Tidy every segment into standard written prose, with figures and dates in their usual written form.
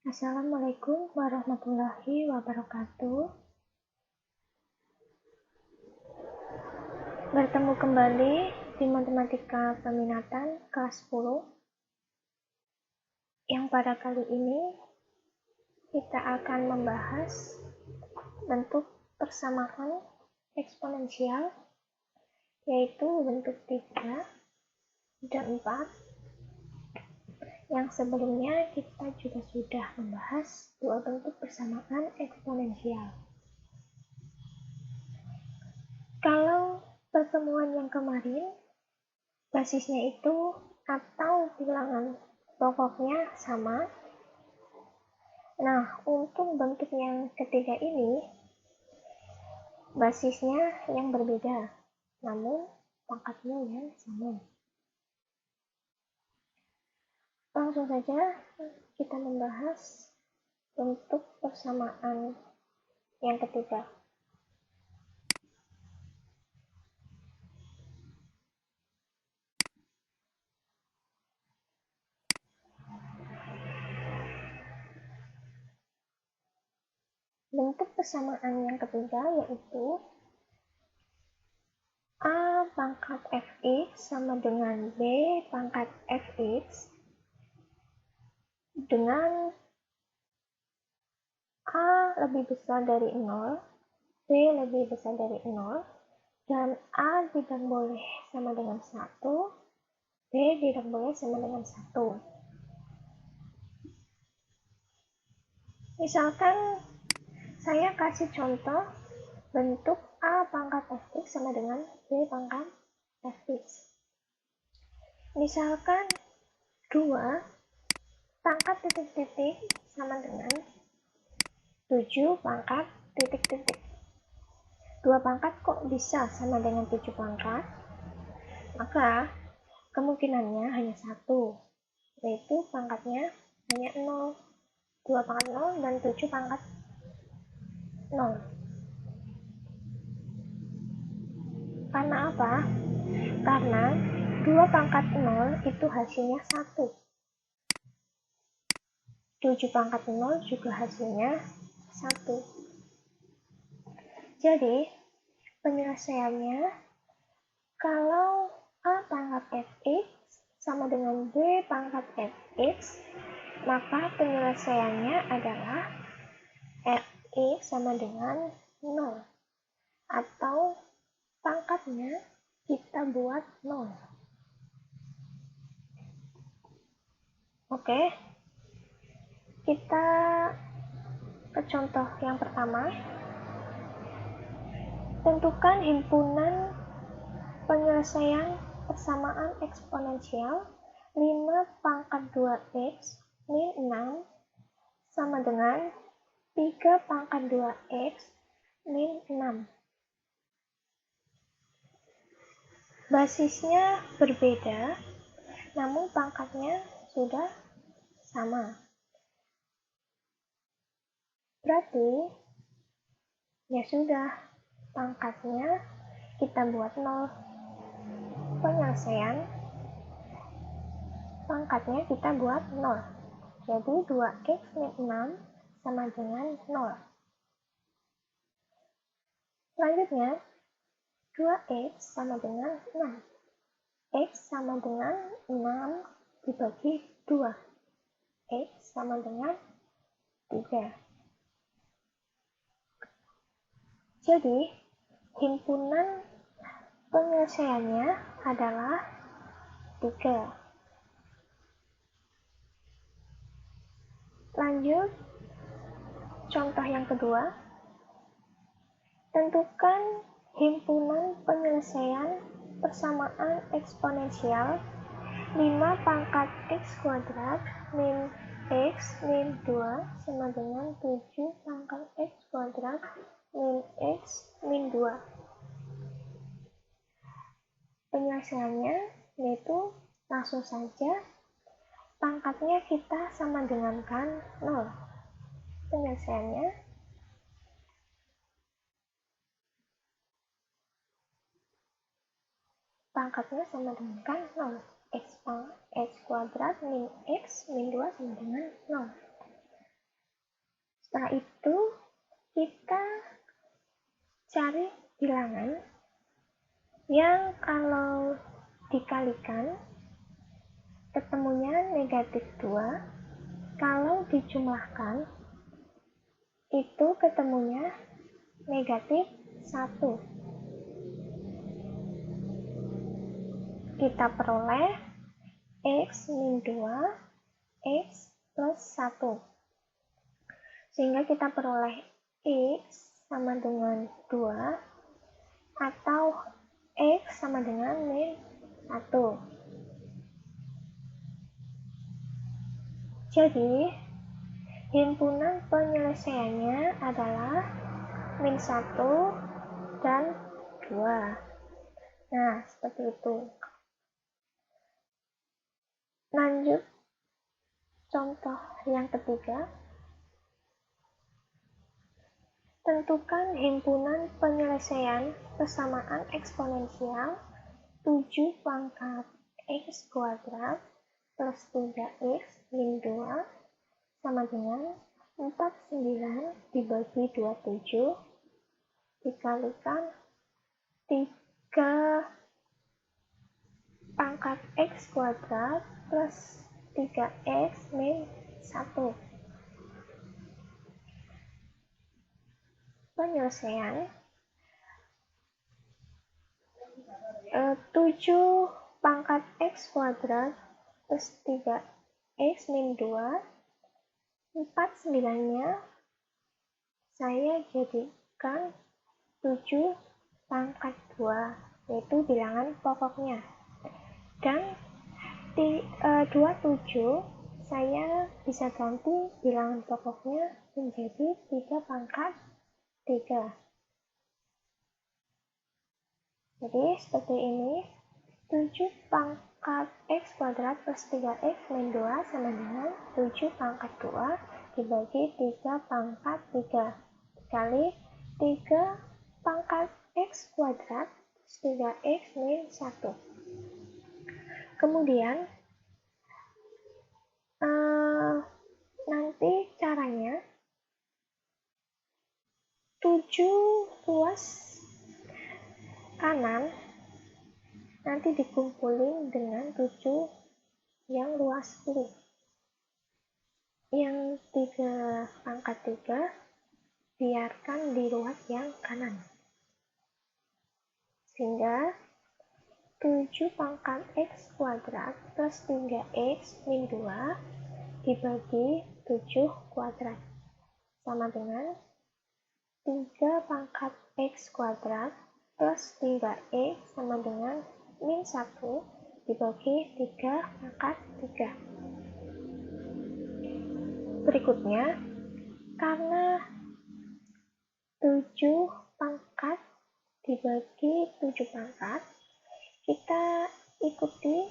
Assalamualaikum warahmatullahi wabarakatuh. Bertemu kembali di Matematika Peminatan kelas 10, yang pada kali ini kita akan membahas bentuk persamaan eksponensial, yaitu bentuk 3 dan 4. Yang sebelumnya kita juga sudah membahas dua bentuk persamaan eksponensial. Kalau pertemuan yang kemarin, basisnya itu atau bilangan pokoknya sama. Nah, untuk bentuk yang ketiga ini, basisnya yang berbeda, namun pangkatnya yang sama. Langsung saja kita membahas bentuk persamaan yang ketiga. Bentuk persamaan yang ketiga yaitu A pangkat fx sama dengan B pangkat fx dengan A lebih besar dari 0, B lebih besar dari 0, dan A tidak boleh sama dengan 1, B tidak boleh sama dengan 1. Misalkan saya kasih contoh bentuk A pangkat fx sama dengan B pangkat fx. Misalkan 2 pangkat titik-titik sama dengan 7 pangkat titik-titik. 2 pangkat kok bisa sama dengan 7 pangkat? Maka kemungkinannya hanya 1, yaitu pangkatnya hanya 0. 2 pangkat 0 dan 7 pangkat 0. Karena apa? Karena 2 pangkat 0 itu hasilnya 1. 7 pangkat 0 juga hasilnya 1. Jadi, penyelesaiannya, kalau A pangkat fx sama dengan B pangkat fx, maka penyelesaiannya adalah fx sama dengan 0. Atau pangkatnya kita buat 0. Oke, kita ke contoh yang pertama. Tentukan himpunan penyelesaian persamaan eksponensial 5 pangkat 2x min 6 sama dengan 3 pangkat 2x min 6. Basisnya berbeda, namun pangkatnya sudah sama. Berarti, ya sudah, pangkatnya kita buat 0. Penyelesaian, pangkatnya kita buat 0. Jadi 2x min 6 sama dengan 0. Selanjutnya, 2x sama dengan 6. X sama dengan 6 dibagi 2. X sama dengan 3. Jadi, himpunan penyelesaiannya adalah 3. Lanjut, contoh yang kedua. Tentukan himpunan penyelesaian persamaan eksponensial 5 pangkat x kuadrat min x min 2 sama dengan 7 pangkat x kuadrat min x min 2. Penyelesaiannya yaitu langsung saja pangkatnya kita sama dengan 0. Penyelesaiannya pangkatnya sama dengan 0. X kuadrat min x min 2 sama dengan 0. Setelah itu kita cari bilangan yang kalau dikalikan ketemunya negatif 2, kalau dijumlahkan itu ketemunya negatif 1. Kita peroleh X min 2, X plus 1. Sehingga kita peroleh X sama dengan 2 atau X sama dengan min 1. Jadi, himpunan penyelesaiannya adalah min 1 dan 2. Nah, seperti itu. Lanjut contoh yang ketiga. Tentukan himpunan penyelesaian persamaan eksponensial 7 pangkat X kuadrat plus 3X min 2 sama dengan 49 dibagi 27 dikalikan 3 pangkat X kuadrat plus 3X min 1. Penyelesaian 7 pangkat X kuadrat plus 3X min 2, 49-nya saya jadikan 7 pangkat 2, yaitu bilangan pokoknya. Dan 27 saya bisa ganti bilangan pokoknya menjadi 3 pangkat 3. Jadi seperti ini, 7 pangkat X kuadrat plus 3X min 2 sama dengan 7 pangkat 2 dibagi 3 pangkat 3 dikali 3 pangkat X kuadrat plus 3X min 1. Kemudian nanti caranya 7 luas kanan nanti dikumpulin dengan 7 yang luas kiri. Yang 3 pangkat 3 biarkan di luas yang kanan. Sehingga 7 pangkat X kuadrat plus 3X min 2 dibagi 7 kuadrat sama dengan 3 pangkat X kuadrat plus 3X sama dengan min 1 dibagi 3 pangkat 3. Berikutnya, karena 7 pangkat dibagi 7 pangkat, kita ikuti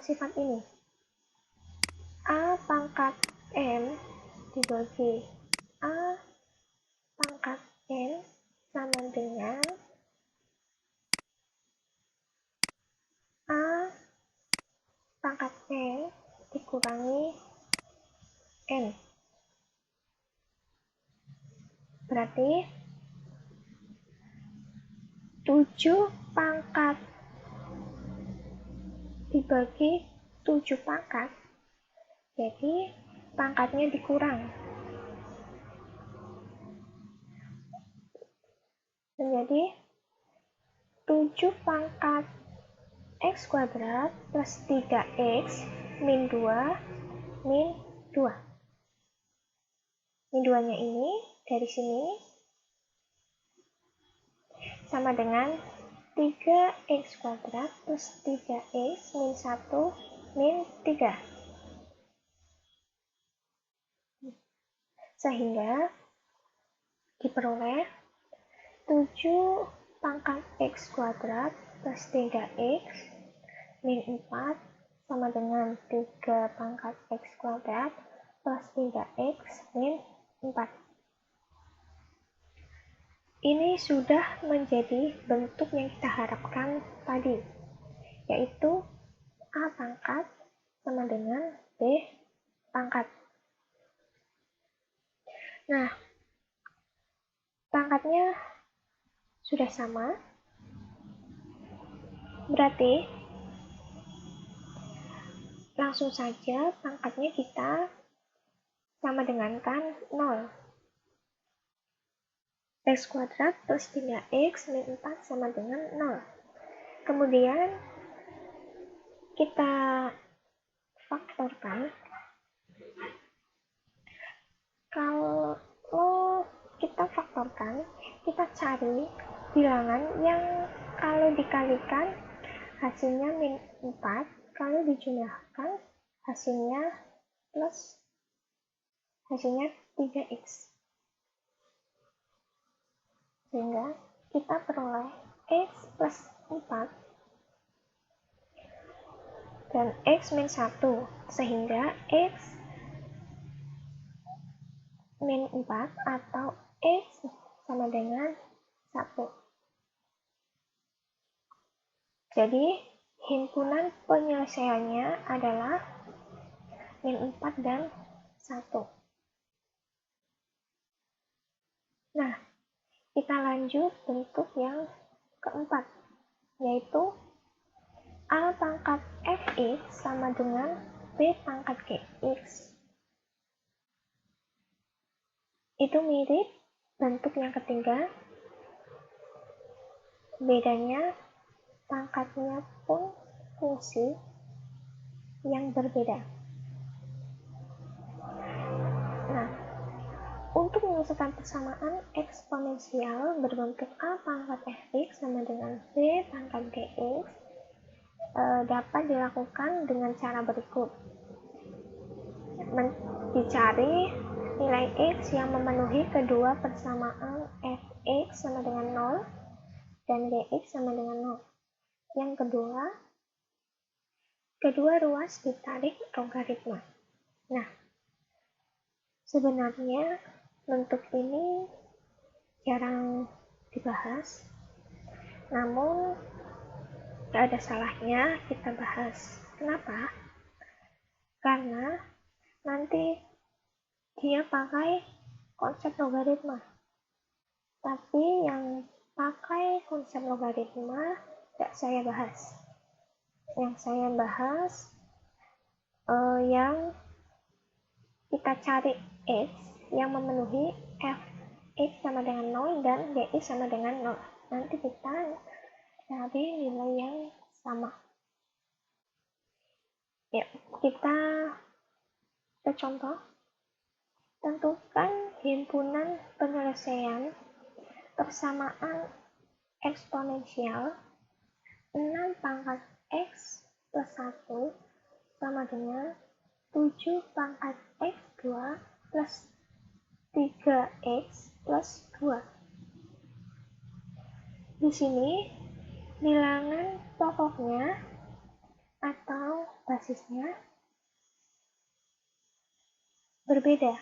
sifat ini. A pangkat M dibagi A pangkat N sama dengan A pangkat N dikurangi N. Berarti 7 pangkat dibagi 7 pangkat, jadi pangkatnya dikurang. Menjadi 7 pangkat X kuadrat plus 3X min 2 min 2. Min 2-nya ini dari sini sama dengan 3X kuadrat plus 3X min 1 min 3. Sehingga diperoleh 7 pangkat X kuadrat plus 3X min 4 sama dengan 3 pangkat X kuadrat plus 3X min 4. Ini sudah menjadi bentuk yang kita harapkan tadi, yaitu A pangkat sama dengan B pangkat. Nah, pangkatnya sudah sama, berarti langsung saja pangkatnya kita sama dengankan 0. X kuadrat plus 3x min 4 sama dengan 0. Kemudian kita faktorkan. Kalau kita faktorkan, kita cari bilangan yang kalau dikalikan hasilnya min 4, kalau dijumlahkan hasilnya 3x. Sehingga kita peroleh x plus 4 dan x min 1, sehingga x min 4 atau x sama dengan 1. Jadi, himpunan penyelesaiannya adalah min 4 dan 1. Nah, kita lanjut bentuk yang keempat, yaitu A pangkat fx sama dengan B pangkat gx. Itu mirip bentuk yang ketiga, bedanya pangkatnya pun fungsi yang berbeda. Nah, untuk menyelesaikan persamaan eksponensial berbentuk A pangkat fx sama dengan B pangkat gx dapat dilakukan dengan cara berikut. Dicari nilai x yang memenuhi kedua persamaan fx sama dengan 0 dan gx sama dengan 0. Yang kedua ruas ditarik logaritma. Nah, sebenarnya bentuk ini jarang dibahas, namun gak ada salahnya kita bahas. Kenapa? Karena nanti dia pakai konsep logaritma, tapi yang pakai konsep logaritma gak saya bahas. Yang saya bahas yang kita cari x yang memenuhi fx sama dengan 0 dan gx sama dengan 0. Nanti kita cari nilai yang sama. Ya, kita contoh. Tentukan himpunan penyelesaian persamaan eksponensial 6 pangkat x plus 1 sama dengan 7 pangkat x2 plus 3x plus 2. Di sini bilangan pokoknya atau basisnya berbeda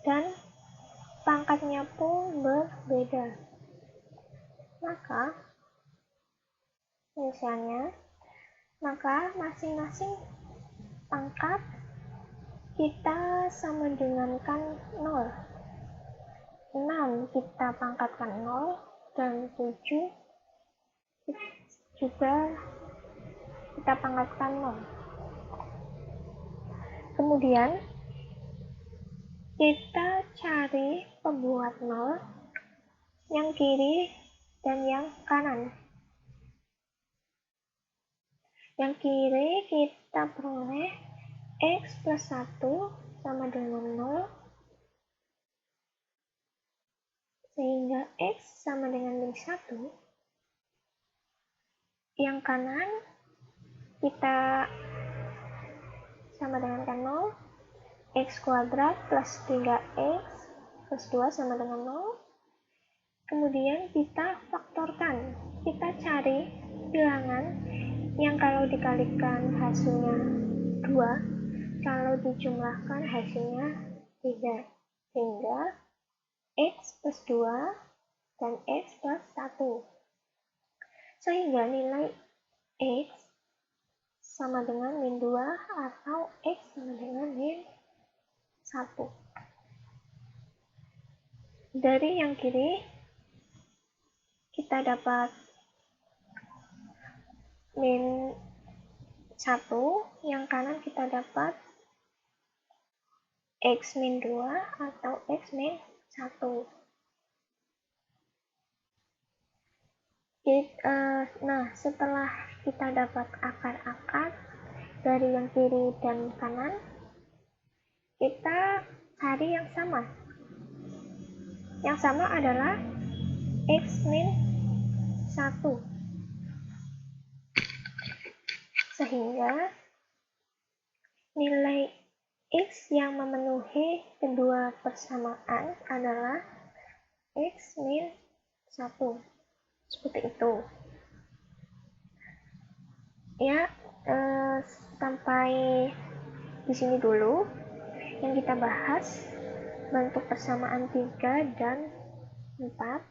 dan pangkatnya pun berbeda. Maka masing-masing pangkat kita sama dengankan 0. 6 kita pangkatkan 0 dan 7 juga kita pangkatkan 0. Kemudian kita cari pembuat 0 yang kiri dan yang kanan. Yang kiri kita peroleh x plus 1 sama dengan 0, sehingga x sama dengan min 1. Yang kanan kita sama dengan 0, x kuadrat plus 3x plus 2 sama dengan 0. Kemudian kita faktorkan, kita cari bilangan yang kalau dikalikan hasilnya 2, kalau dijumlahkan hasilnya 3, sehingga x plus 2 dan x plus 1. Sehingga nilai x sama dengan min 2 atau x sama dengan min 1. Dari yang kiri kita dapat min 1, yang kanan kita dapat X min 2 atau X min 1. Nah, setelah kita dapat akar-akar dari yang kiri dan kanan, kita cari yang sama. Yang sama adalah X min 1. Sehingga nilai X yang memenuhi kedua persamaan adalah X min 1. Seperti itu. Ya, sampai di sini dulu yang kita bahas bentuk persamaan 3 dan 4.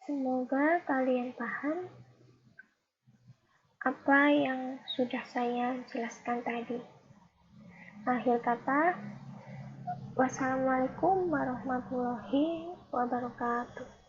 Semoga kalian paham apa yang sudah saya jelaskan tadi. Akhir kata, wassalamualaikum warahmatullahi wabarakatuh.